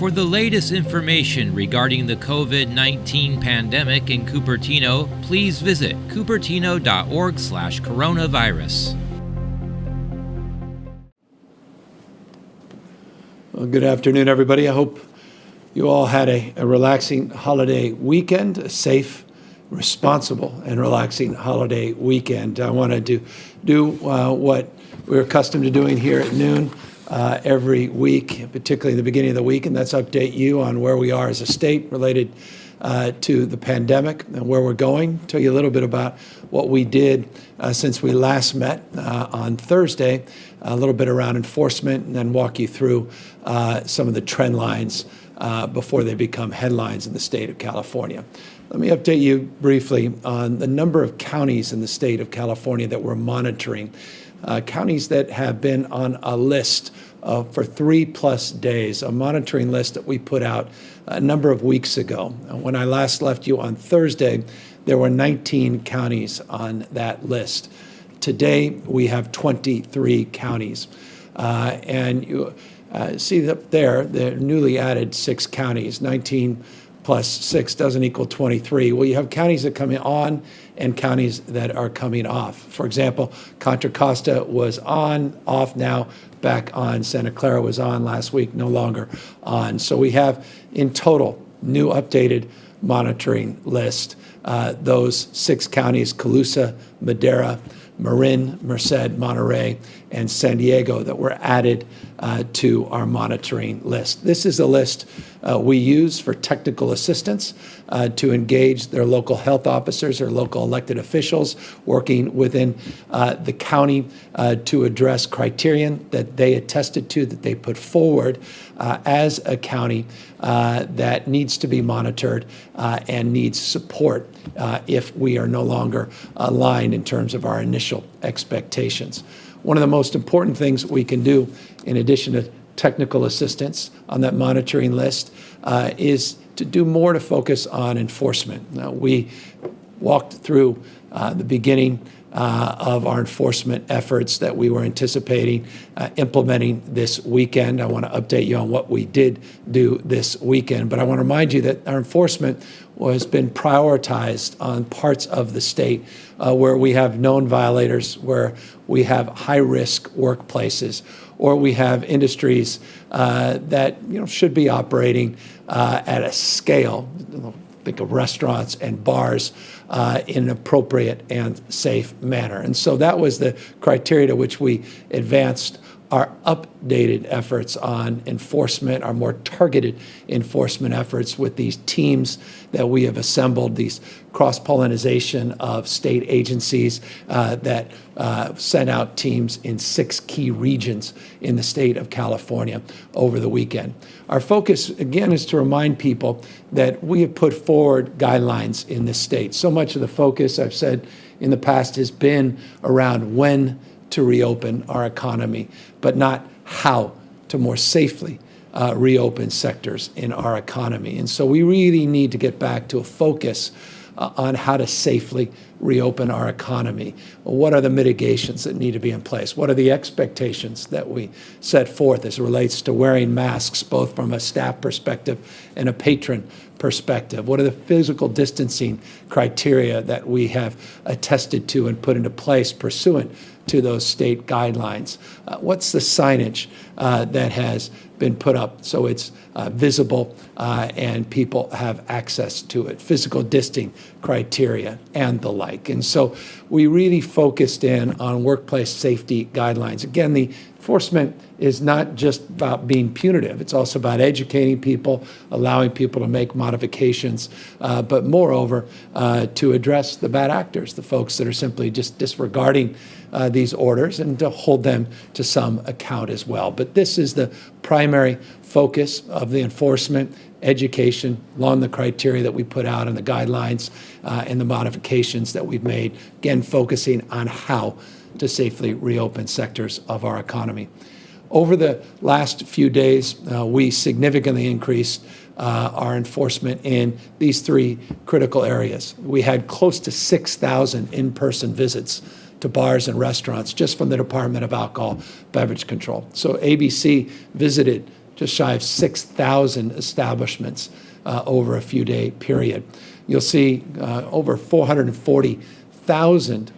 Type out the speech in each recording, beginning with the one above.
For the latest information regarding the COVID-19 pandemic in Cupertino, please visit cupertino.org/coronavirus. Well, good afternoon, everybody. I hope you all had a relaxing holiday weekend, a safe, responsible, and relaxing holiday weekend. I wanted to do what we're accustomed to doing here at noon every week, particularly in the beginning of the week, and that's update you on where we are as a state related to the pandemic and where we're going. Tell you a little bit about what we did since we last met on Thursday, a little bit around enforcement, and then walk you through some of the trend lines before they become headlines in the state of California. Let me update you briefly on the number of counties in the state of California that we're monitoring. Counties that have been on a list for 3+ days, a monitoring list that we put out a number of weeks ago. When I last left you on Thursday, there were 19 counties on that list. Today, we have 23 counties. And you see up there, the newly added 6 counties, 19 plus 6 doesn't equal 23. Well, you have counties that come on and counties that are coming off. For example, Contra Costa was on, off now, back on. Santa Clara was on last week, no longer on. So we have, in total, new updated monitoring list. Those 6 counties, Colusa, Madera, Marin, Merced, Monterey, and San Diego, that were added to our monitoring list. This is a list we use for technical assistance to engage their local health officers or local elected officials working within the county to address criterion that they attested to, that they put forward as a county that needs to be monitored and needs support if we are no longer aligned in terms of our initial expectations. One of the most important things we can do, in addition to technical assistance on that monitoring list, is to do more to focus on enforcement. Now, we walked through the beginning of our enforcement efforts that we were anticipating implementing this weekend. I want to update you on what we did do this weekend, but I want to remind you that our enforcement has been prioritized on parts of the state where we have known violators, where we have high-risk workplaces, or we have industries that should be operating at a scale. Think of restaurants and bars in an appropriate and safe manner. And so that was the criteria to which we advanced our updated efforts on enforcement, our more targeted enforcement efforts with these teams that we have assembled, these cross-pollination of state agencies that sent out teams in 6 key regions in the state of California over the weekend. Our focus, again, is to remind people that we have put forward guidelines in this state. So much of the focus, I've said in the past, has been around when to reopen our economy, but not how to more safely reopen sectors in our economy. And so we really need to get back to a focus on how to safely reopen our economy. What are the mitigations that need to be in place? What are the expectations that we set forth as it relates to wearing masks, both from a staff perspective and a patron perspective? What are the physical distancing criteria that we have attested to and put into place pursuant to those state guidelines? What's the signage that has been put up so it's visible and people have access to it? Physical distancing criteria and the like. And so we really focused in on workplace safety guidelines. Again, the enforcement is not just about being punitive. It's also about educating people, allowing people to make modifications, but moreover, to address the bad actors, the folks that are simply just disregarding these orders, and to hold them to some account as well. But this is the primary focus of the enforcement, education, along the criteria that we put out and the guidelines and the modifications that we've made, again, focusing on how to safely reopen sectors of our economy. Over the last few days, we significantly increased our enforcement in these 3 critical areas. We had close to 6,000 in-person visits to bars and restaurants just from the Department of Alcohol Beverage Control. So ABC visited just shy of 6,000 establishments over a few-day period. You'll see over 440,000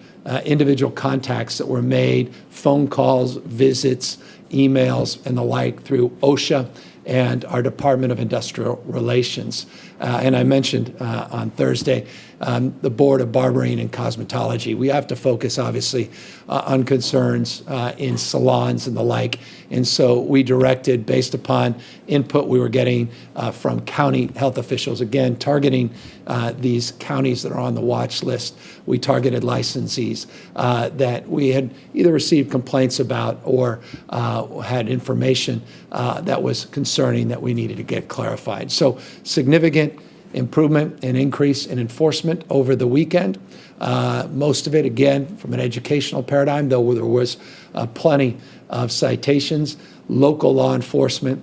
individual contacts that were made, phone calls, visits, emails, and the like through OSHA and our Department of Industrial Relations. And I mentioned on Thursday, the Board of Barbering and Cosmetology. We have to focus, obviously, on concerns in salons and the like. And so we directed, based upon input we were getting from county health officials, again, targeting these counties that are on the watch list. We targeted licensees that we had either received complaints about or had information that was concerning that we needed to get clarified. So significant improvement and increase in enforcement over the weekend. Most of it, again, from an educational paradigm, though there was plenty of citations. Local law enforcement,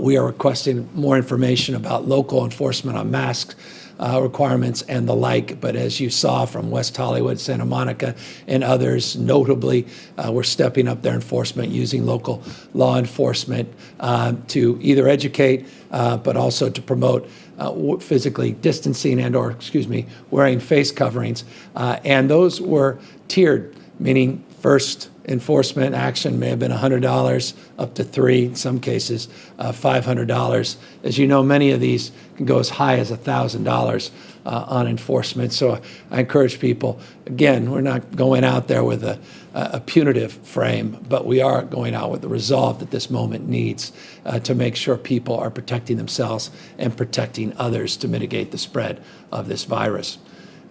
we are requesting more information about local enforcement on masks requirements and the like. But as you saw from West Hollywood, Santa Monica, and others, notably, we're stepping up their enforcement using local law enforcement to either educate, but also to promote physically distancing and/or, wearing face coverings. And those were tiered, meaning first enforcement action may have been $100 up to $300, in some cases $500. As you know, many of these can go as high as $1,000 on enforcement. So I encourage people, again, we're not going out there with a punitive frame, but we are going out with the resolve that this moment needs to make sure people are protecting themselves and protecting others to mitigate the spread of this virus.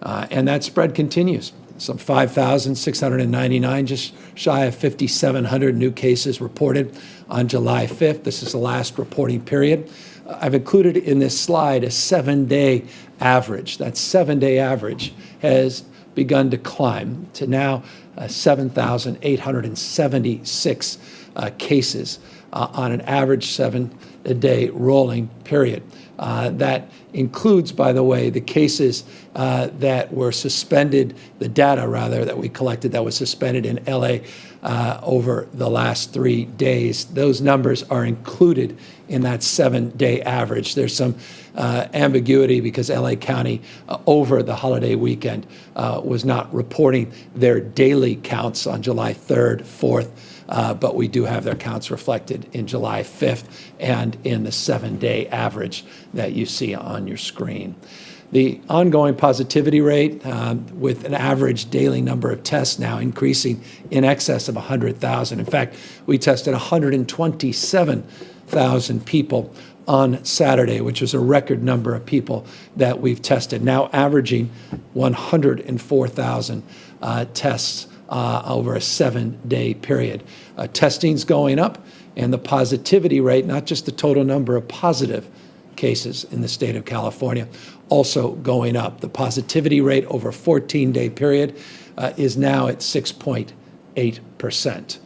And that spread continues. Some 5,699, just shy of 5,700 new cases reported on July 5th. This is the last reporting period. I've included in this slide a 7-day average. That 7-day average has begun to climb to now 7,876 cases on an average 7-day rolling period. That includes, by the way, the cases that were suspended, the data, rather, that we collected that was suspended in LA over the last 3 days. Those numbers are included in that 7-day average. There's some ambiguity because LA County over the holiday weekend was not reporting their daily counts on July 3rd, 4th, but we do have their counts reflected in July 5th and in the 7-day average that you see on your screen. The ongoing positivity rate, with an average daily number of tests now increasing in excess of 100,000. In fact, we tested 127,000 people on Saturday, which was a record number of people that we've tested, now averaging 104,000 tests over a 7-day period. Testing's going up, and the positivity rate, not just the total number of positive cases in the state of California, also going up. The positivity rate over a 14-day period is now at 6.8%.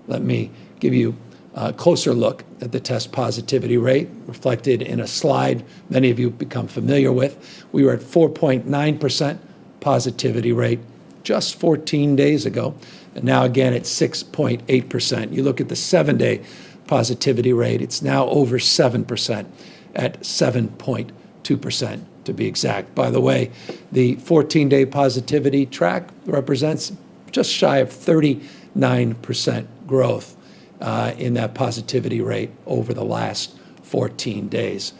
Let me give you a closer look at the test positivity rate reflected in a slide many of you have become familiar with. We were at 4.9% positivity rate just 14 days ago, and now again at 6.8%. You look at the 7-day positivity rate, it's now over 7% at 7.2% to be exact. By the way, the 14-day positivity track represents just shy of 39% growth in that positivity rate over the last 14 days.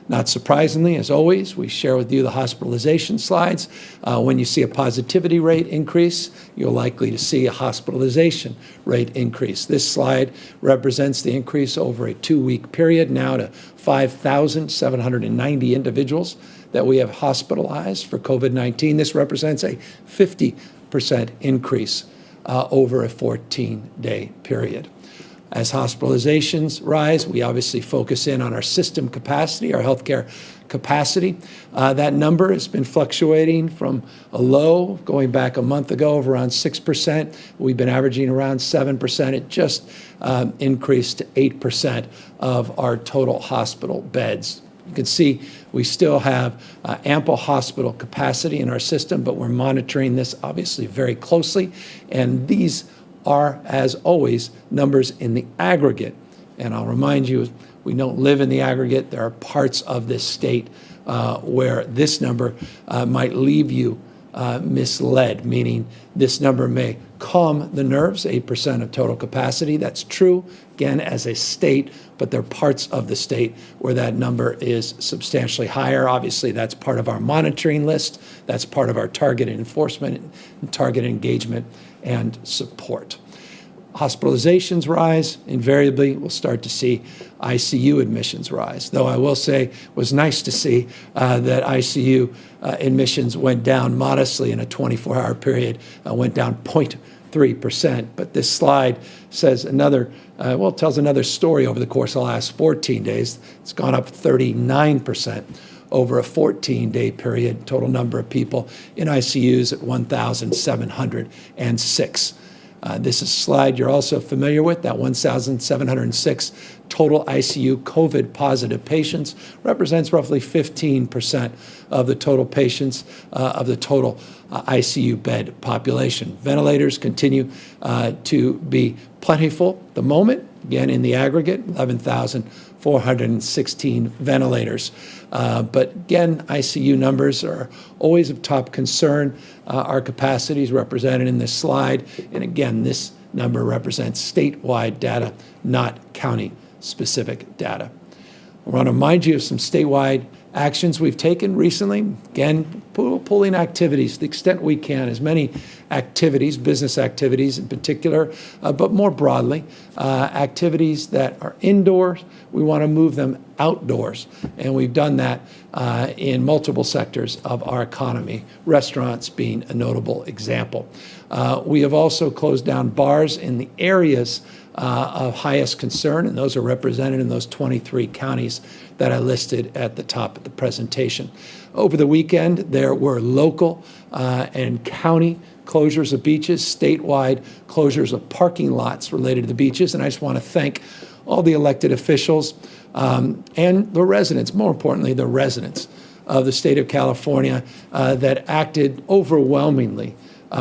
Not surprisingly, as always, we share with you the hospitalization slides. When you see a positivity rate increase, you're likely to see a hospitalization rate increase. This slide represents the increase over a 2-week period, now to 5,790 individuals that we have hospitalized for COVID-19. This represents a 50% increase over a 14-day period. As hospitalizations rise, we obviously focus in on our system capacity, our healthcare capacity. That number has been fluctuating from a low going back a month ago of around 6%. We've been averaging around 7%. It just increased to 8% of our total hospital beds. You can see we still have ample hospital capacity in our system, but we're monitoring this obviously very closely. And these are, as always, numbers in the aggregate. And I'll remind you, We don't live in the aggregate. There are parts of this state where this number might leave you misled, meaning this number may calm the nerves, 8% of total capacity. That's true, again, as a state, but there are parts of the state where that number is substantially higher. Obviously, that's part of our monitoring list. That's part of our targeted enforcement and targeted engagement and support. Hospitalizations rise, invariably we'll start to see ICU admissions rise. Though I will say it was nice to see that ICU admissions went down modestly in a 24-hour period, went down 0.3%. But this slide says tells another story over the course of the last 14 days. It's gone up 39% over a 14-day period. Total number of people in ICUs at 1,706. This is a slide you're also familiar with, that 1,706 total ICU COVID-positive patients represents roughly 15% of the total patients of the total ICU bed population. Ventilators continue to be plentiful at the moment. Again, in the aggregate, 11,416 ventilators. But again, ICU numbers are always of top concern. Our capacity is represented in this slide. And again, this number represents statewide data, not county-specific data. I want to remind you of some statewide actions we've taken recently. Again, pulling activities to the extent we can, as many activities, business activities in particular, but more broadly, activities that are indoors, we want to move them outdoors. And we've done that in multiple sectors of our economy, restaurants being a notable example. We have also closed down bars in the areas of highest concern, and those are represented in those 23 counties that I listed at the top of the presentation. Over the weekend, there were local and county closures of beaches, statewide closures of parking lots related to the beaches, and I just want to thank all the elected officials and the residents, more importantly, the residents of the state of California that acted overwhelmingly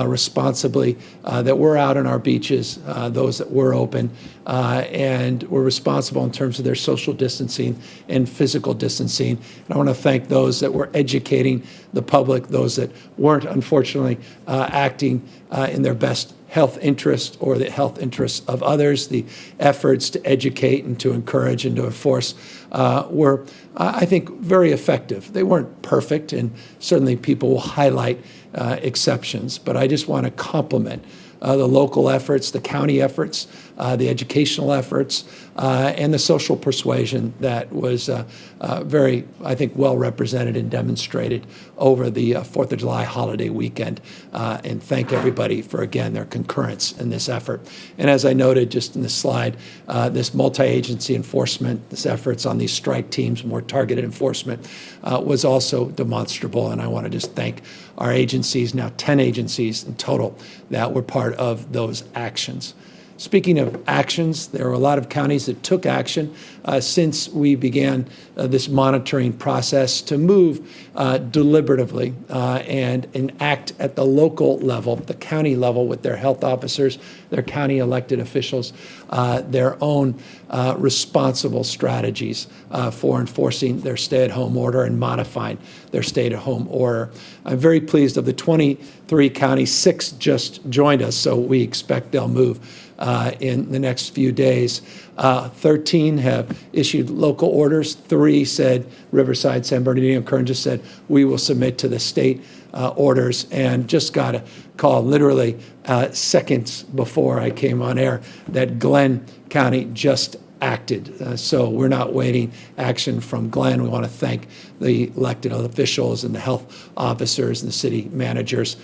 responsibly, that were out on our beaches, those that were open, and were responsible in terms of their social distancing and physical distancing. And I want to thank those that were educating the public, those that weren't, unfortunately, acting in their best health interest or the health interests of others. The efforts to educate and to encourage and to enforce were, I think, very effective. They weren't perfect, and certainly people will highlight exceptions, but I just want to compliment the local efforts, the county efforts, the educational efforts, and the social persuasion that was very, I think, well represented and demonstrated over the 4th of July holiday weekend. And thank everybody for, again, their concurrence in this effort. And as I noted just in this slide, this multi-agency enforcement, this efforts on these strike teams, more targeted enforcement, was also demonstrable. And I want to just thank our agencies, now 10 agencies in total, that were part of those actions. Speaking of actions, there are a lot of counties that took action since we began this monitoring process to move deliberatively and enact at the local level, the county level, with their health officers, their county elected officials, their own responsible strategies for enforcing their stay-at-home order and modifying their stay-at-home order. I'm very pleased of the 23 counties, 6 just joined us, so we expect they'll move in the next few days. 13 have issued local orders. 3 said, Riverside, San Bernardino, and Kern just said, we will submit to the state orders. And just got a call literally seconds before I came on air that Glenn County just acted. So we're not waiting action from Glenn. We want to thank the elected officials and the health officers and the city managers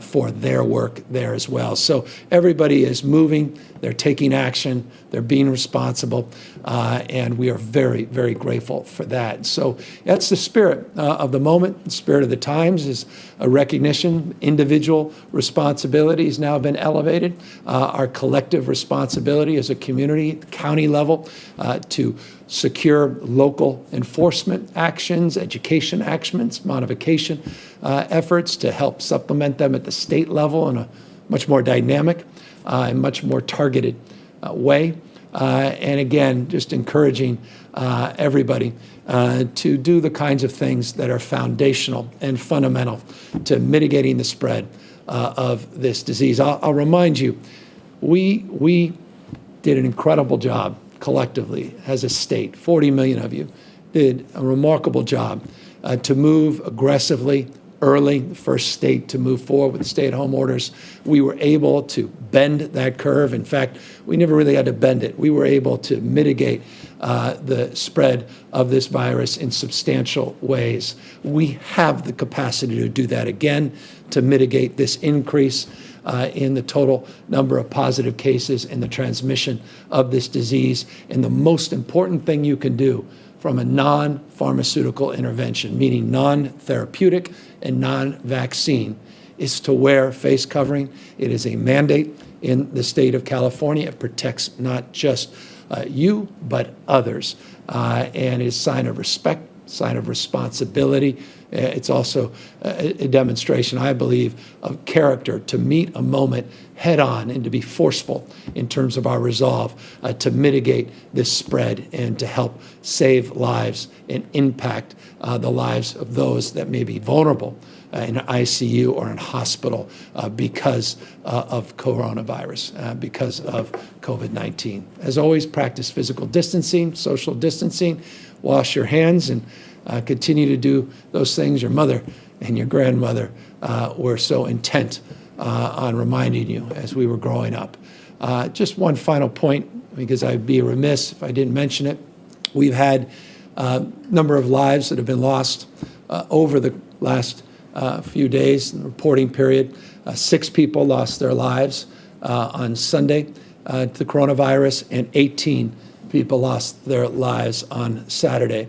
for their work there as well. So everybody is moving. They're taking action. They're being responsible. And we are very, very grateful for that. So that's the spirit of the moment. The spirit of the times is a recognition. Individual responsibility has now been elevated. Our collective responsibility as a community, county level, to secure local enforcement actions, education actions, modification efforts to help supplement them at the state level in a much more dynamic and much more targeted way. And again, just encouraging everybody to do the kinds of things that are foundational and fundamental to mitigating the spread of this disease. I'll remind you, we did an incredible job collectively as a state. 40 million of you did a remarkable job to move aggressively early, the first state to move forward with stay-at-home orders. We were able to bend that curve. In fact, we never really had to bend it. We were able to mitigate the spread of this virus in substantial ways. We have the capacity to do that again, to mitigate this increase in the total number of positive cases and the transmission of this disease. And the most important thing you can do from a non-pharmaceutical intervention, meaning non-therapeutic and non-vaccine, is to wear face covering. It is a mandate in the state of California. It protects not just you, but others, and is a sign of respect, sign of responsibility. It's also a demonstration, I believe, of character to meet a moment head on and to be forceful in terms of our resolve to mitigate this spread and to help save lives and impact the lives of those that may be vulnerable in an ICU or in hospital because of coronavirus, because of COVID-19. As always, practice physical distancing, social distancing, wash your hands, and continue to do those things your mother and your grandmother were so intent on reminding you as we were growing up. Just one final point, because I'd be remiss if I didn't mention it. We've had a number of lives that have been lost over the last few days in the reporting period. 6 people lost their lives on Sunday to the coronavirus, and 18 people lost their lives on Saturday.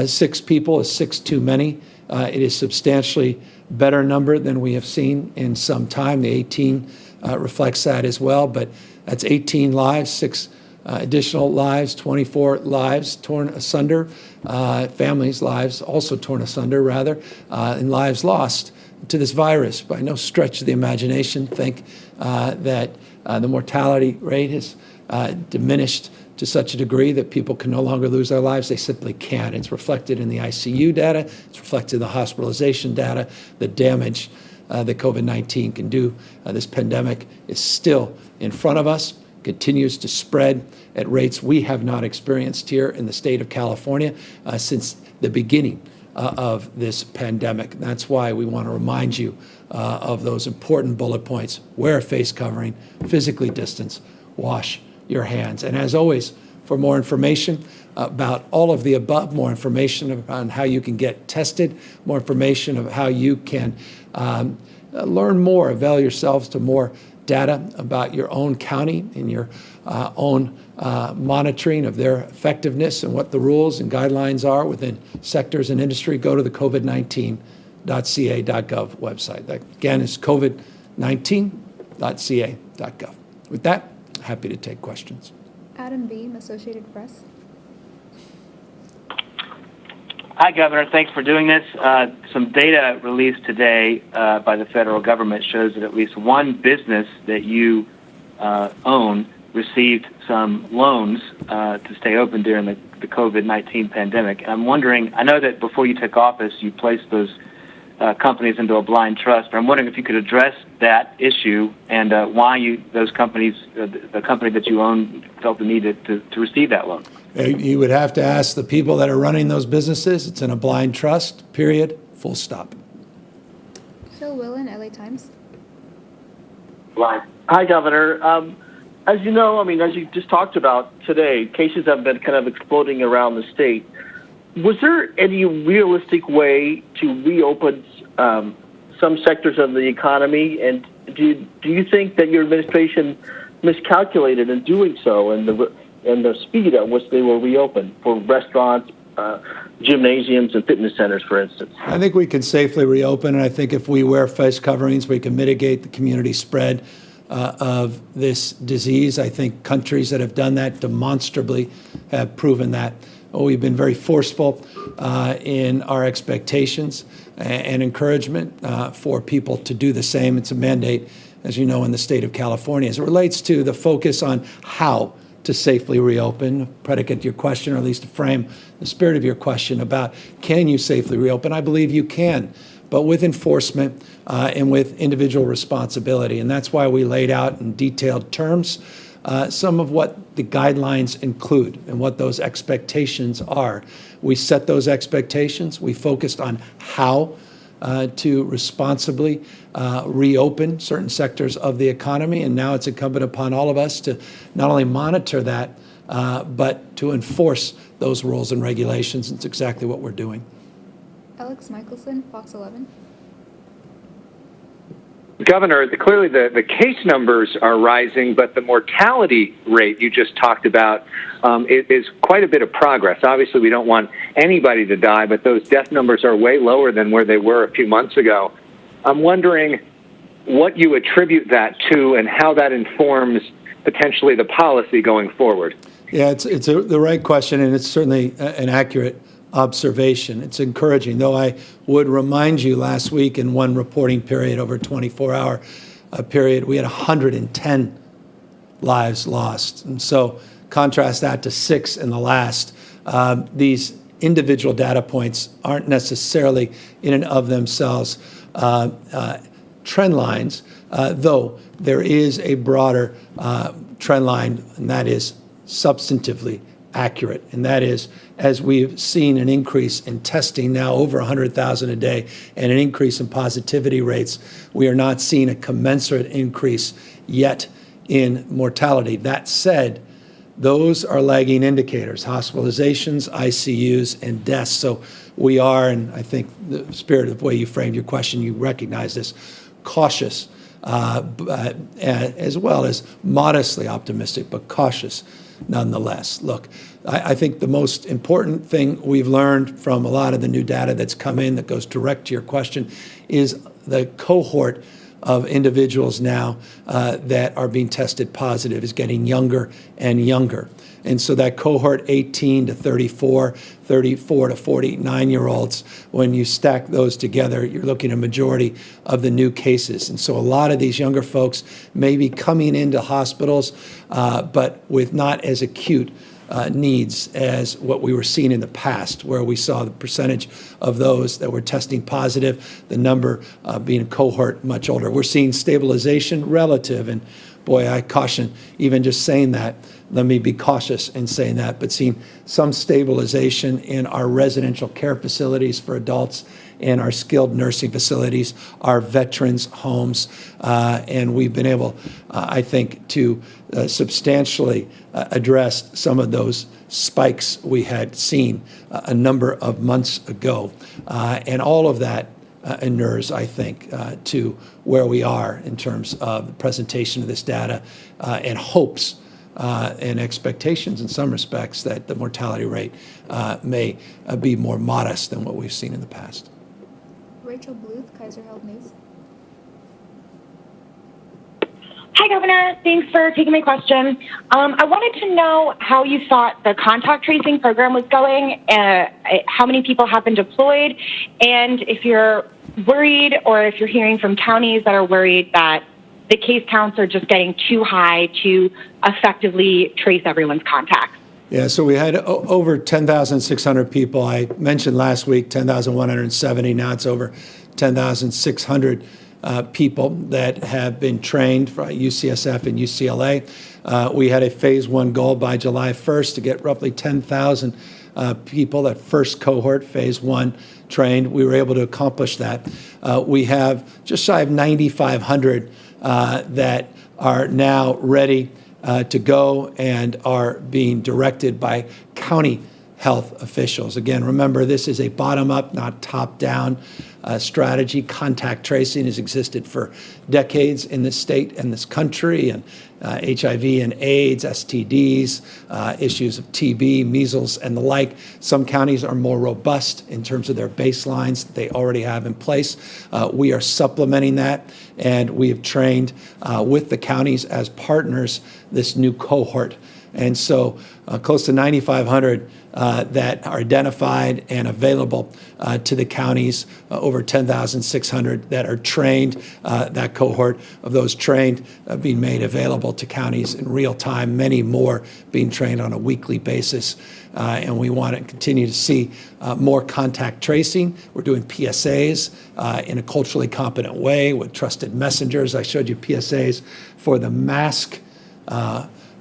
6 people is 6 too many. It is substantially better number than we have seen in some time. The 18 reflects that as well, but that's 18 lives, 6 additional lives, 24 lives torn asunder, families' lives also torn asunder, rather, and lives lost to this virus. By no stretch of the imagination, think that the mortality rate has diminished to such a degree that people can no longer lose their lives. They simply can't. It's reflected in the ICU data. It's reflected in the hospitalization data. The damage that COVID-19 can do. This pandemic is still in front of us, continues to spread at rates we have not experienced here in the state of California since the beginning of this pandemic. That's why we want to remind you of those important bullet points. Wear a face covering, physically distance, wash your hands. And as always, for more information about all of the above, more information on how you can get tested, more information of how you can learn more, avail yourselves to more data about your own county and your own monitoring of their effectiveness and what the rules and guidelines are within sectors and industry, go to the covid19.ca.gov website. That, again, is covid19.ca.gov. With that, happy to take questions. Adam Beam, Associated Press. Hi, Governor. Thanks for doing this. Some data released today by the federal government shows that at least one business that you own received some loans to stay open during the COVID-19 pandemic. And I'm wondering, I know that before you took office, you placed those companies into a blind trust, but I'm wondering if you could address that issue and why those companies, the company that you own, felt the need to receive that loan. You would have to ask the people that are running those businesses. It's in a blind trust, period, full stop. Phil Whelan, LA Times. Hi, Governor. As you know, as you just talked about today, cases have been kind of exploding around the state. Was there any realistic way to reopen some sectors of the economy? And do you think that your administration miscalculated in doing so and the speed at which they will reopen for restaurants, gymnasiums, and fitness centers, for instance? I think we can safely reopen, and I think if we wear face coverings, we can mitigate the community spread of this disease. I think countries that have done that demonstrably have proven that. We've been very forceful in our expectations and encouragement for people to do the same. It's a mandate, as you know, in the state of California. As it relates to the focus on how to safely reopen. Predicate to your question, or at least to frame the spirit of your question about can you safely reopen? I believe you can, but with enforcement and with individual responsibility. And that's why we laid out in detailed terms some of what the guidelines include and what those expectations are. We set those expectations. We focused on how to responsibly reopen certain sectors of the economy. And now it's incumbent upon all of us to not only monitor that, but to enforce those rules and regulations. It's exactly what we're doing. Alex Michelson, Fox 11. Governor, clearly the case numbers are rising, but the mortality rate you just talked about is quite a bit of progress. Obviously, we don't want anybody to die, but those death numbers are way lower than where they were a few months ago. I'm wondering what you attribute that to and how that informs potentially the policy going forward. Yeah, it's the right question, and it's certainly an accurate observation. It's encouraging, though I would remind you last week in one reporting period over a 24-hour period, we had 110 lives lost. And so contrast that to 6 in the last. These individual data points aren't necessarily in and of themselves trend lines, though there is a broader trend line, and that is substantively accurate. And that is, as we've seen an increase in testing now over 100,000 a day and an increase in positivity rates, we are not seeing a commensurate increase yet in mortality. That said, those are lagging indicators, hospitalizations, ICUs, and deaths. So we are, and I think the spirit of the way you framed your question, you recognize this, cautious, as well as modestly optimistic, but cautious nonetheless. Look, I think the most important thing we've learned from a lot of the new data that's come in that goes direct to your question is the cohort of individuals now that are being tested positive is getting younger and younger. And so that cohort 18 to 34, 34 to 49-year-olds, when you stack those together, you're looking at a majority of the new cases. And so a lot of these younger folks may be coming into hospitals, but with not as acute needs as what we were seeing in the past, where we saw the percentage of those that were testing positive, the number being a cohort much older. We're seeing stabilization relative, and boy, I caution even just saying that. Let me be cautious in saying that, but seeing some stabilization in our residential care facilities for adults and our skilled nursing facilities, our veterans' homes, and we've been able, I think, to substantially address some of those spikes we had seen a number of months ago. And all of that inures, I think, to where we are in terms of the presentation of this data and hopes and expectations in some respects that the mortality rate may be more modest than what we've seen in the past. Rachel Bluth, Kaiser Held News. Hi, Governor. Thanks for taking my question. I wanted to know how you thought the contact tracing program was going, how many people have been deployed, and if you're worried or if you're hearing from counties that are worried that the case counts are just getting too high to effectively trace everyone's contacts. Yeah, so we had over 10,600 people. I mentioned last week 10,170. Now it's over 10,600 people that have been trained by UCSF and UCLA. We had a phase 1 goal by July 1st to get roughly 10,000 people, that first cohort, phase 1, trained. We were able to accomplish that. We have just shy of 9,500 that are now ready to go and are being directed by county health officials. Again, remember, this is a bottom-up, not top-down strategy. Contact tracing has existed for decades in this state and this country, and HIV and AIDS, STDs, issues of TB, measles, and the like. Some counties are more robust in terms of their baselines that they already have in place. We are supplementing that, and we have trained with the counties as partners this new cohort. And so close to 9,500 that are identified and available to the counties, over 10,600 that are trained, that cohort of those trained being made available to counties in real time, many more being trained on a weekly basis. And we want to continue to see more contact tracing. We're doing PSAs in a culturally competent way with trusted messengers. I showed you PSAs for the mask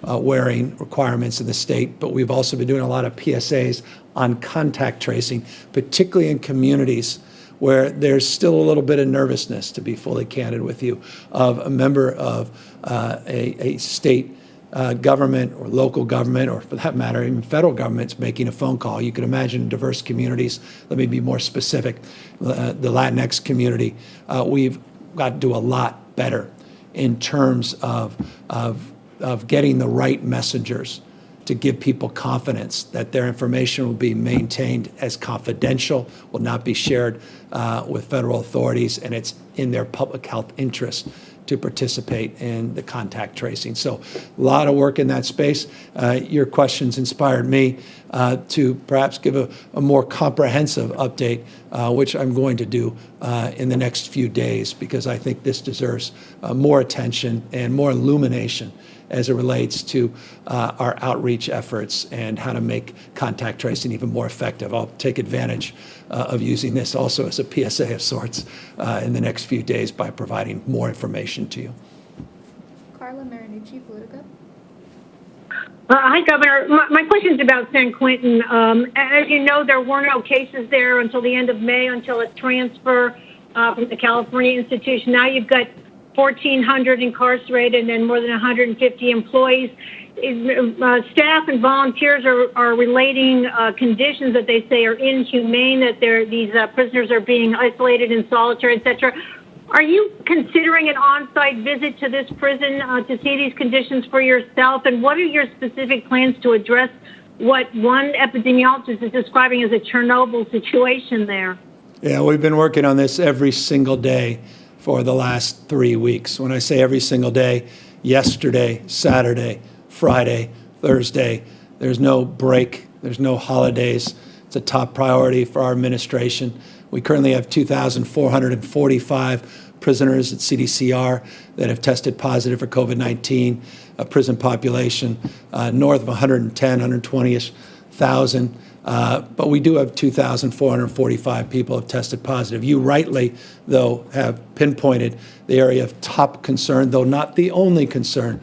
wearing requirements in the state, but we've also been doing a lot of PSAs on contact tracing, particularly in communities where there's still a little bit of nervousness, to be fully candid with you, of a member of a state government or local government, or for that matter, even federal government's making a phone call. You can imagine diverse communities. Let me be more specific. The Latinx community, we've got to do a lot better in terms of getting the right messengers to give people confidence that their information will be maintained as confidential, will not be shared with federal authorities, and it's in their public health interest to participate in the contact tracing. So a lot of work in that space. Your questions inspired me to perhaps give a more comprehensive update, which I'm going to do in the next few days, because I think this deserves more attention and more illumination as it relates to our outreach efforts and how to make contact tracing even more effective. I'll take advantage of using this also as a PSA of sorts in the next few days by providing more information to you. Carla Marinucci, Politico. Hi, Governor. My question is about San Quentin. As you know, there were no cases there until the end of May, until a transfer from the California institution. Now you've got 1,400 incarcerated and more than 150 employees. Staff and volunteers are relating conditions that they say are inhumane, that these prisoners are being isolated in solitary, etc. Are you considering an on-site visit to this prison to see these conditions for yourself? And what are your specific plans to address what one epidemiologist is describing as a Chernobyl situation there? Yeah, we've been working on this every single day for the last 3 weeks. When I say every single day, yesterday, Saturday, Friday, Thursday, there's no break, there's no holidays. It's a top priority for our administration. We currently have 2,445 prisoners at CDCR that have tested positive for COVID-19, a prison population north of 110, 120-ish thousand. But we do have 2,445 people have tested positive. You rightly, though, have pinpointed the area of top concern, though not the only concern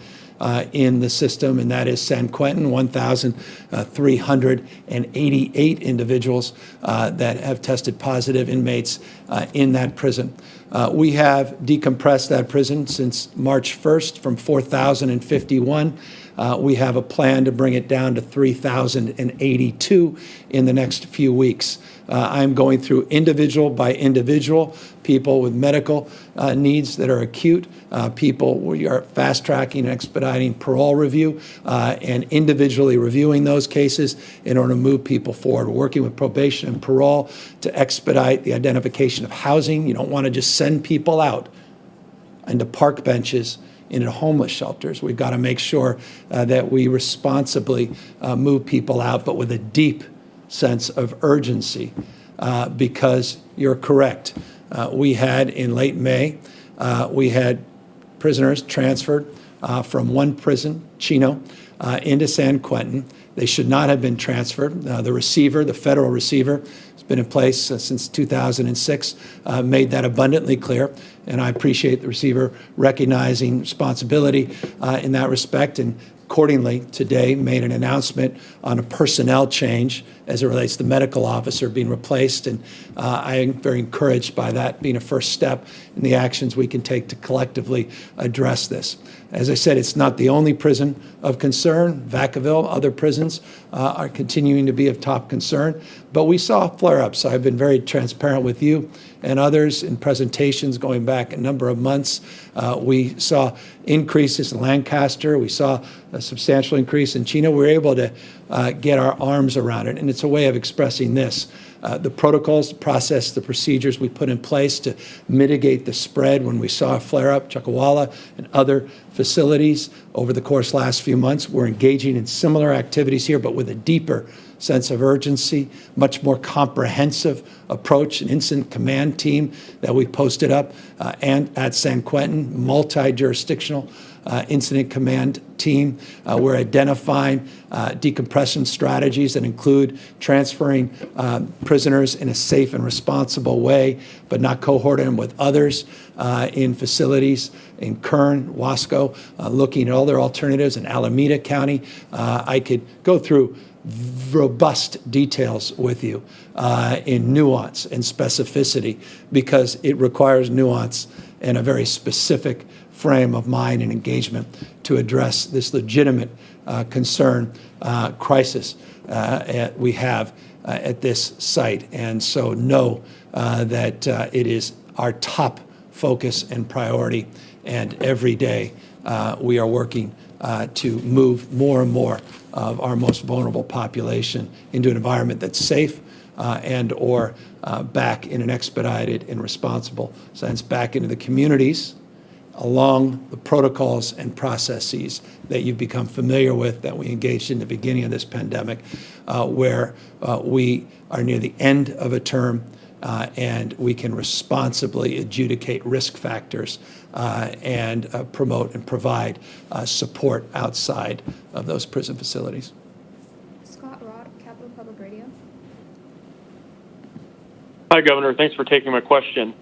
in the system, and that is San Quentin, 1,388 individuals that have tested positive, inmates in that prison. We have decompressed that prison since March 1st from 4,051. We have a plan to bring it down to 3,082 in the next few weeks. I'm going through individual by individual, people with medical needs that are acute, people we are fast-tracking and expediting parole review and individually reviewing those cases in order to move people forward. We're working with probation and parole to expedite the identification of housing. You don't want to just send people out into park benches into homeless shelters. We've got to make sure that we responsibly move people out, but with a deep sense of urgency, because you're correct. We had in late May, we had prisoners transferred from one prison, Chino, into San Quentin. They should not have been transferred. The receiver, the federal receiver, has been in place since 2006, made that abundantly clear. And I appreciate the receiver recognizing responsibility in that respect, and accordingly today made an announcement on a personnel change as it relates to the medical officer being replaced. And I am very encouraged by that being a first step in the actions we can take to collectively address this. As I said, it's not the only prison of concern. Vacaville, other prisons are continuing to be of top concern. But we saw flare-ups. I've been very transparent with you and others in presentations going back a number of months. We saw increases in Lancaster. We saw a substantial increase in Chino. We were able to get our arms around it. And it's a way of expressing this. The protocols, the process, the procedures we put in place to mitigate the spread when we saw a flare-up, Chuckawalla and other facilities over the course of the last few months. We're engaging in similar activities here, but with a deeper sense of urgency, much more comprehensive approach, an incident command team that we posted up and at San Quentin, multi-jurisdictional incident command team. We're identifying decompression strategies that include transferring prisoners in a safe and responsible way, but not cohorting them with others in facilities in Kern, Wasco, looking at all their alternatives in Alameda County. I could go through robust details with you in nuance and specificity because it requires nuance and a very specific frame of mind and engagement to address this legitimate concern, crisis we have at this site. And so know that it is our top focus and priority, and every day we are working to move more and more of our most vulnerable population into an environment that's safe and or back in an expedited and responsible sense, back into the communities along the protocols and processes that you've become familiar with, that we engaged in the beginning of this pandemic, where we are near the end of a term and we can responsibly adjudicate risk factors and promote and provide support outside of those prison facilities. Scott Rod, Capital Public Radio. Hi, Governor. Thanks for taking my question.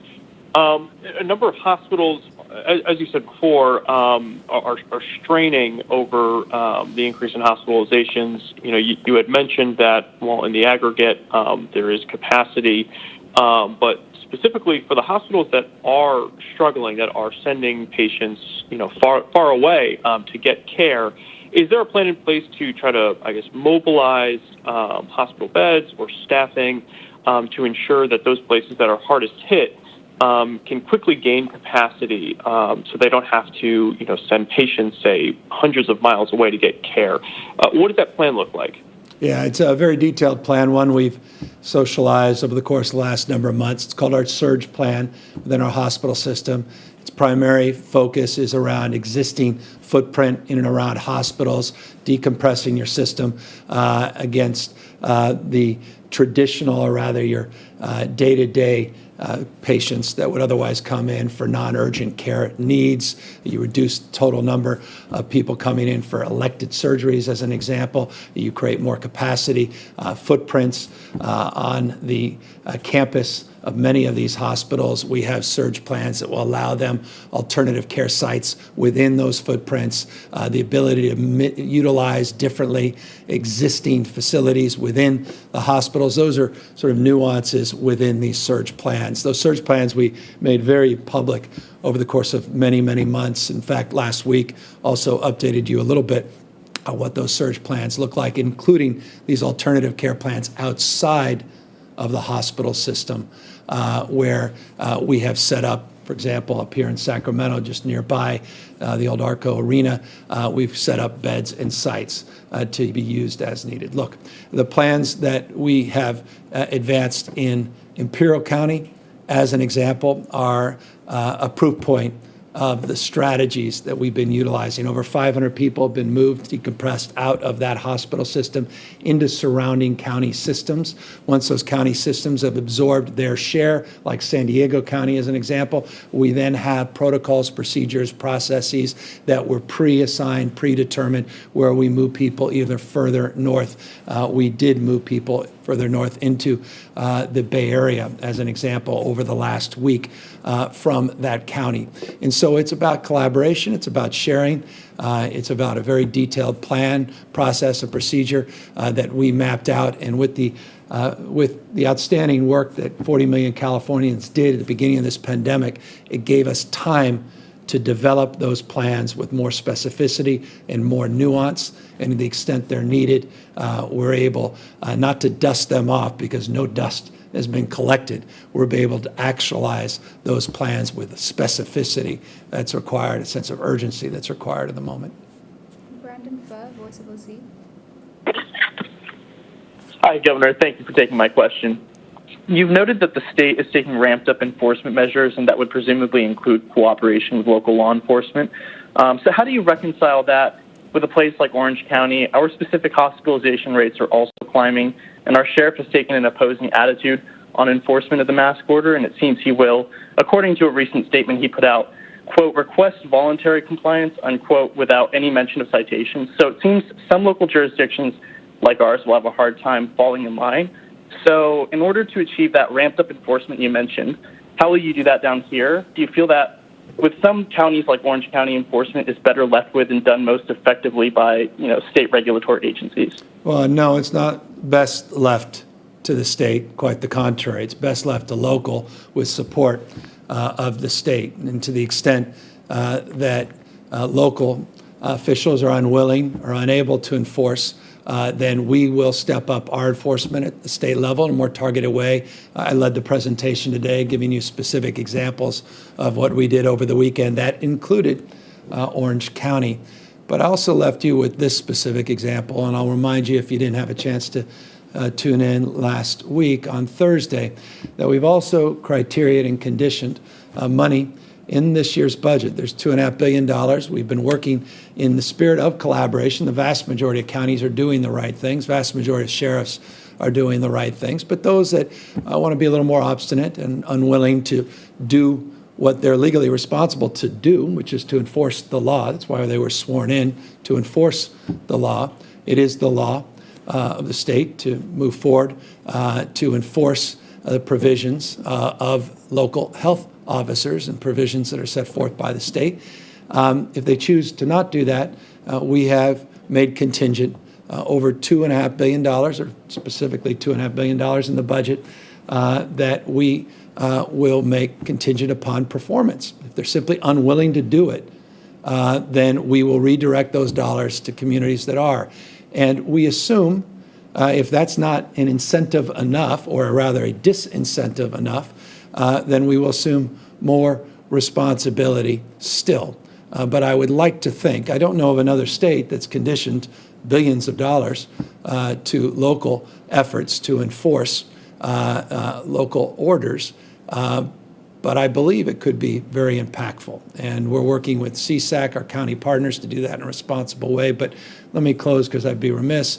A number of hospitals, as you said before, are straining over the increase in hospitalizations. You know, you had mentioned that, well, in the aggregate, there is capacity, but specifically for the hospitals that are struggling, that are sending patients, you know, far away to get care, is there a plan in place to try to, I guess, mobilize hospital beds or staffing to ensure that those places that are hardest hit can quickly gain capacity so they don't have to, you know, send patients, say, hundreds of miles away to get care? What does that plan look like? Yeah, it's a very detailed plan, one we've socialized over the course of the last number of months. It's called our surge plan within our hospital system. Its primary focus is around existing footprint in and around hospitals, decompressing your system against the traditional, or rather your day-to-day patients that would otherwise come in for non-urgent care needs. You reduce the total number of people coming in for elected surgeries, as an example. You create more capacity, footprints on the campus of many of these hospitals. We have surge plans that will allow them alternative care sites within those footprints, the ability to utilize differently existing facilities within the hospitals. Those are sort of nuances within these surge plans. Those surge plans we made very public over the course of many, many months. In fact, last week also updated you a little bit on what those surge plans look like, including these alternative care plans outside of the hospital system, where we have set up, for example, up here in Sacramento, just nearby the old Arco Arena, we've set up beds and sites to be used as needed. Look, the plans that we have advanced in Imperial County, as an example, are a proof point of the strategies that we've been utilizing. Over 500 people have been moved, decompressed out of that hospital system into surrounding county systems. Once those county systems have absorbed their share, like San Diego County as an example, we then have protocols, procedures, processes that were pre-assigned, predetermined, where we move people either further north. We did move people further north into the Bay Area, as an example, over the last week from that county. And so it's about collaboration, it's about sharing, it's about a very detailed plan, process, and procedure that we mapped out. And with the outstanding work that 40 million Californians did at the beginning of this pandemic, it gave us time to develop those plans with more specificity and more nuance. And to the extent they're needed, we're able not to dust them off, because no dust has been collected. We'll be able to actualize those plans with specificity that's required, a sense of urgency that's required at the moment. Brandon Pho, Voice of OC. Hi, Governor. Thank you for taking my question. You've noted that the state is taking ramped-up enforcement measures, and that would presumably include cooperation with local law enforcement. So how do you reconcile that with a place like Orange County? Our specific hospitalization rates are also climbing, and our sheriff has taken an opposing attitude on enforcement of the mask order, and it seems he will, according to a recent statement he put out, quote, request voluntary compliance, unquote, without any mention of citations. So it seems some local jurisdictions like ours will have a hard time falling in line. So in order to achieve that ramped up enforcement you mentioned, how will you do that down here? Do you feel that with some counties like Orange County, enforcement is better left with and done most effectively by, state regulatory agencies? Well, no, it's not best left to the state. Quite the contrary. It's best left to local with support of the state. And to the extent that local officials are unwilling or unable to enforce, then we will step up our enforcement at the state level in a more targeted way. I led the presentation today, giving you specific examples of what we did over the weekend. That included Orange County. But I also left you with this specific example, and I'll remind you, if you didn't have a chance to tune in last week on Thursday, that we've also criteriaed and conditioned money in this year's budget. There's $2.5 billion. We've been working in the spirit of collaboration. The vast majority of counties are doing the right things. Vast majority of sheriffs are doing the right things. But those that want to be a little more obstinate and unwilling to do what they're legally responsible to do, which is to enforce the law. That's why they were sworn in, to enforce the law. It is the law of the state to move forward to enforce the provisions of local health officers and provisions that are set forth by the state. If they choose to not do that, we have made contingent over $2.5 billion, or specifically $2.5 billion in the budget, that we will make contingent upon performance. If they're simply unwilling to do it, then we will redirect those dollars to communities that are. And we assume if that's not an incentive enough, or rather a disincentive enough, then we will assume more responsibility still. But I would like to think, I don't know of another state that's conditioned billions of dollars to local efforts to enforce local orders, but I believe it could be very impactful. And we're working with CSAC, our county partners, to do that in a responsible way. But let me close, because I'd be remiss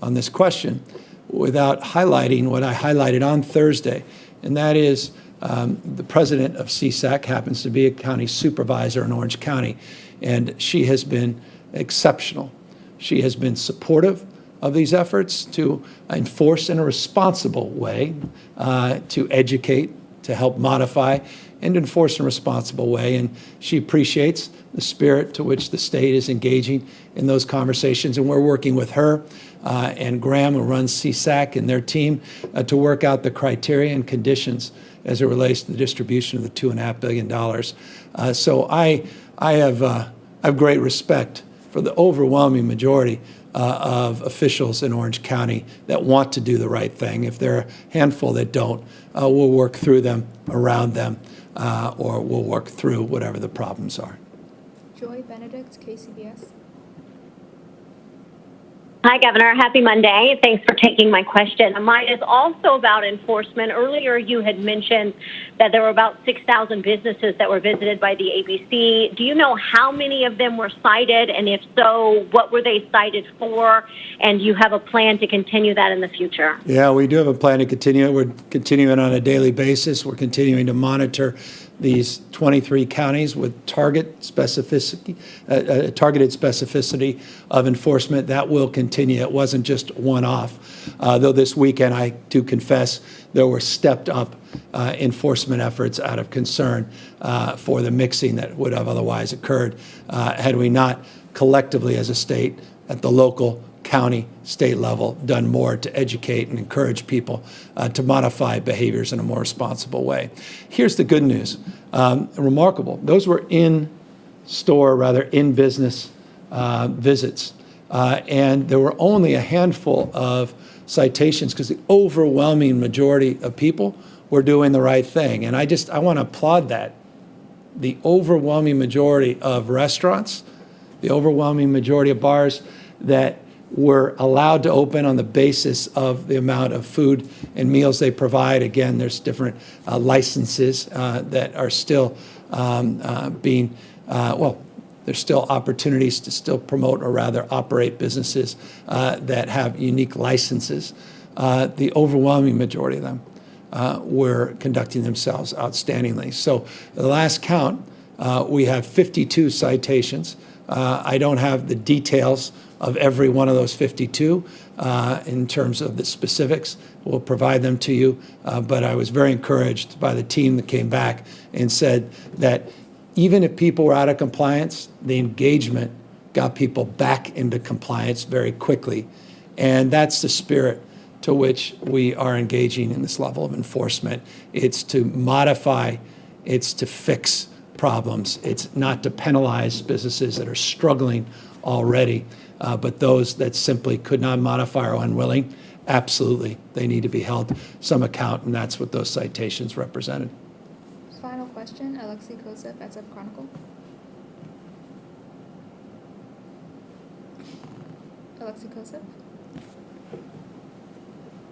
on this question without highlighting what I highlighted on Thursday, and that is the president of CSAC happens to be a county supervisor in Orange County, and she has been exceptional. She has been supportive of these efforts to enforce in a responsible way, to educate, to help modify, and enforce in a responsible way. And she appreciates the spirit to which the state is engaging in those conversations. And we're working with her and Graham, who runs CSAC, and their team to work out the criteria and conditions as it relates to the distribution of the $2.5 billion. So I have great respect for the overwhelming majority of officials in Orange County that want to do the right thing. If there are a handful that don't, we'll work through them, around them, or we'll work through whatever the problems are. Joy Benedict, KCBS. Hi, Governor. Happy Monday. Thanks for taking my question. Mine is also about enforcement. Earlier, you had mentioned that there were about 6,000 businesses that were visited by the ABC. Do you know how many of them were cited? And if so, what were they cited for? And do you have a plan to continue that in the future? Yeah, we do have a plan to continue it. We're continuing on a daily basis. We're continuing to monitor these 23 counties with targeted specificity of enforcement. That will continue. It wasn't just one-off. Though this weekend, I do confess, there were stepped-up enforcement efforts out of concern for the mixing that would have otherwise occurred had we not collectively as a state at the local, county, state level done more to educate and encourage people to modify behaviors in a more responsible way. Here's the good news. Remarkable. Those were in-business visits. And there were only a handful of citations because the overwhelming majority of people were doing the right thing. And I want to applaud that. The overwhelming majority of restaurants, the overwhelming majority of bars that were allowed to open on the basis of the amount of food and meals they provide. Again, there's different licenses that are still there's still opportunities to still promote or rather operate businesses that have unique licenses. The overwhelming majority of them were conducting themselves outstandingly. So the last count, we have 52 citations. I don't have the details of every one of those 52 in terms of the specifics. We'll provide them to you. But I was very encouraged by the team that came back and said that even if people were out of compliance, the engagement got people back into compliance very quickly. And that's the spirit to which we are engaging in this level of enforcement. It's to modify, it's to fix problems. It's not to penalize businesses that are struggling already, but those that simply could not modify or are unwilling, absolutely, they need to be held some account, and that's what those citations represented. Final question, Alexei Kosef, SF Chronicle. Alexei Kosef.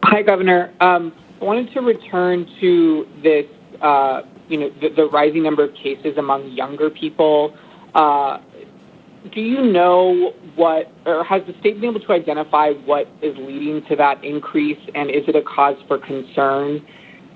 Hi, Governor. I wanted to return to this, the rising number of cases among younger people. Do you know what, or has the state been able to identify what is leading to that increase, and is it a cause for concern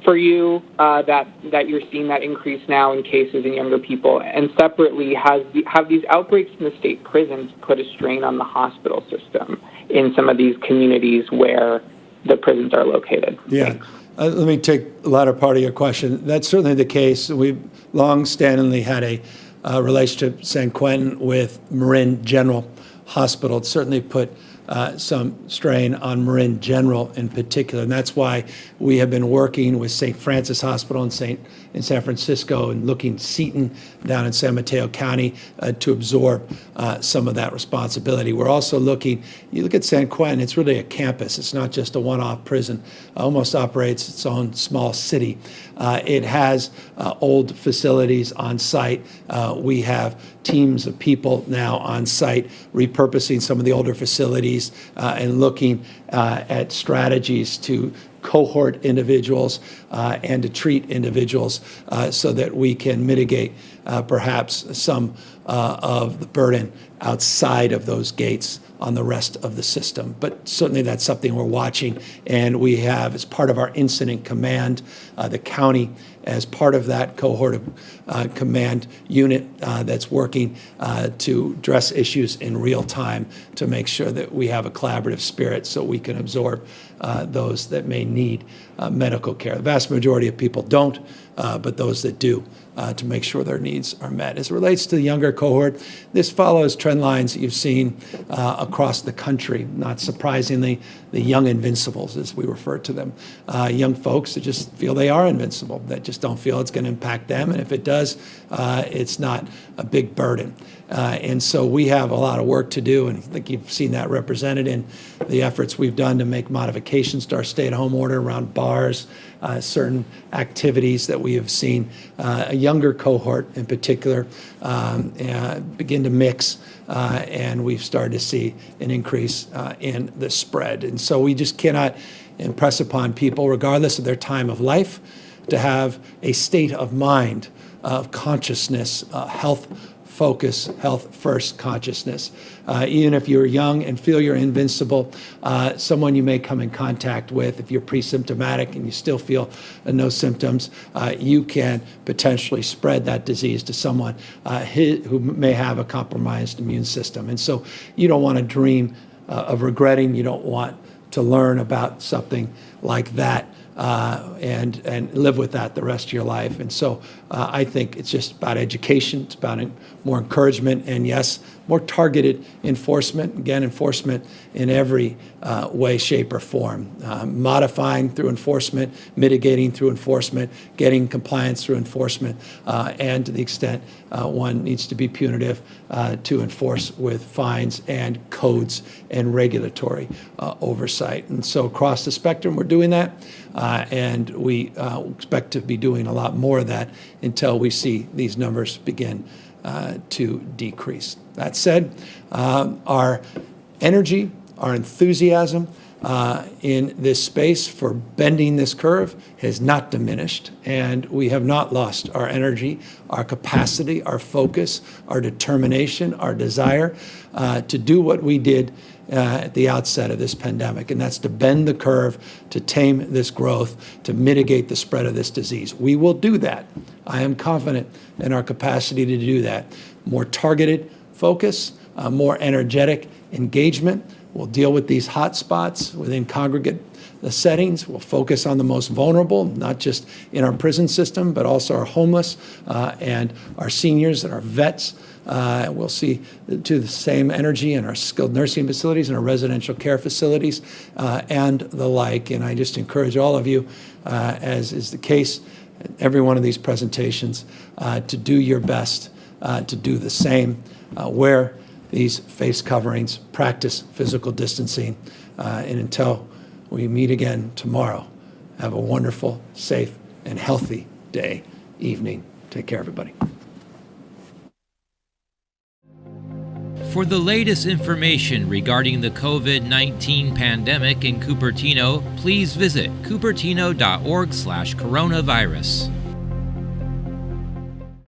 for you that you're seeing that increase now in cases in younger people? And separately, have these outbreaks in the state prisons put a strain on the hospital system in some of these communities where the prisons are located? Yeah. Let me take the latter part of your question. That's certainly the case. We've long-standingly had a relationship, San Quentin, with Marin General Hospital. It certainly put some strain on Marin General in particular, and that's why we have been working with St. Francis Hospital in San Francisco and looking Seton down in San Mateo County to absorb some of that responsibility. We're also looking, you look at San Quentin, it's really a campus. It's not just a one-off prison. Almost operates its own small city. It has old facilities on site. We have teams of people now on site repurposing some of the older facilities and looking at strategies to cohort individuals and to treat individuals so that we can mitigate perhaps some of the burden outside of those gates on the rest of the system. But certainly that's something we're watching, and we have, as part of our incident command, the county as part of that cohort of command unit that's working to address issues in real time to make sure that we have a collaborative spirit so we can absorb those that may need medical care. The vast majority of people don't, but those that do, to make sure their needs are met. As it relates to the younger cohort, this follows trend lines that you've seen across the country. Not surprisingly, the young invincibles, as we refer to them. Young folks that just feel they are invincible, that just don't feel it's going to impact them, and if it does, it's not a big burden. And so we have a lot of work to do, and I think you've seen that represented in the efforts we've done to make modifications to our stay-at-home order around bars, certain activities that we have seen a younger cohort in particular begin to mix, and we've started to see an increase in the spread. And so we just cannot impress upon people, regardless of their time of life, to have a state of mind of consciousness, health focus, health first consciousness. Even if you're young and feel you're invincible, someone you may come in contact with, if you're pre-symptomatic and you still feel no symptoms, you can potentially spread that disease to someone who may have a compromised immune system. And so you don't want to dream of regretting, you don't want to learn about something like that and live with that the rest of your life. And so I think it's just about education. It's about more encouragement and, yes, more targeted enforcement. Again, enforcement in every way, shape, or form. Modifying through enforcement, mitigating through enforcement, getting compliance through enforcement, and to the extent one needs to be punitive, to enforce with fines and codes and regulatory oversight. And so across the spectrum, we're doing that. And we expect to be doing a lot more of that until we see these numbers begin to decrease. That said, our energy, our enthusiasm in this space for bending this curve has not diminished, and we have not lost our energy, our capacity, our focus, our determination, our desire to do what we did at the outset of this pandemic, and that's to bend the curve, to tame this growth, to mitigate the spread of this disease. We will do that. I am confident in our capacity to do that. More targeted focus, more energetic engagement. We'll deal with these hot spots within congregate settings. We'll focus on the most vulnerable, not just in our prison system, but also our homeless and our seniors and our vets. We'll see to the same energy in our skilled nursing facilities and our residential care facilities and the like. And I just encourage all of you, as is the case at every one of these presentations, to do your best to do the same. Wear these face coverings, practice physical distancing, and until we meet again tomorrow, have a wonderful, safe, and healthy day, evening. Take care, everybody. For the latest information regarding the COVID-19 pandemic in Cupertino, please visit cupertino.org/coronavirus.